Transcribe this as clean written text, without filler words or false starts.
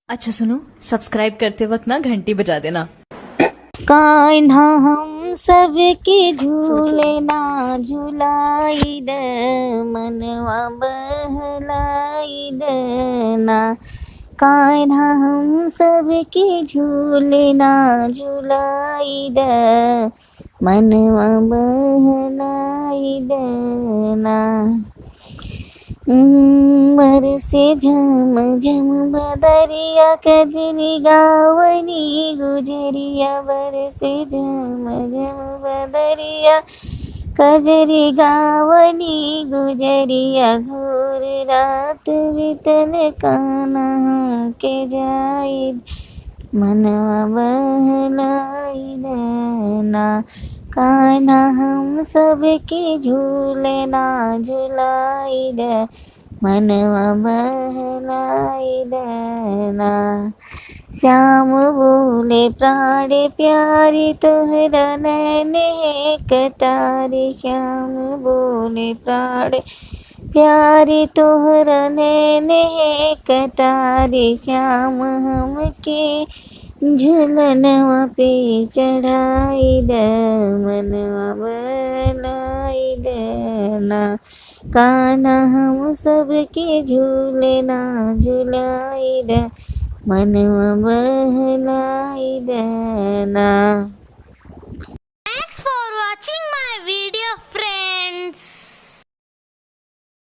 अच्छा सुनो, सब्सक्राइब करते वक्त ना घंटी बजा देना। कान्हा हम सबके झूलना झुलाई दे, मनवा बहलाई देना। कान्हा हम सबके झूलना झुलाई दे, मनवा बहलाई देना। बरसे झम झम बदरिया, कजरी गावनी गुजरिया। बरसे झम झम बदरिया, कजरी गावनी गुजरिया। घोर रात बीतल कान्हा के जाई, मनवा बहलाई देना। कान्हा हम सबके झूलना झुलाई दे, मनवा बहलाई देना। श्याम बोले प्राण प्यारी, तोहरा नैन है कटारी। श्याम बोले प्राण प्यारी, तोहरा नैन है कटारी। श्याम हमके झूलनवा पे चढ़ाई दे, मनवा बहलाई देना। कान्हा हम सबके झूलना झुलाई दे, मनवा बहलाई देना।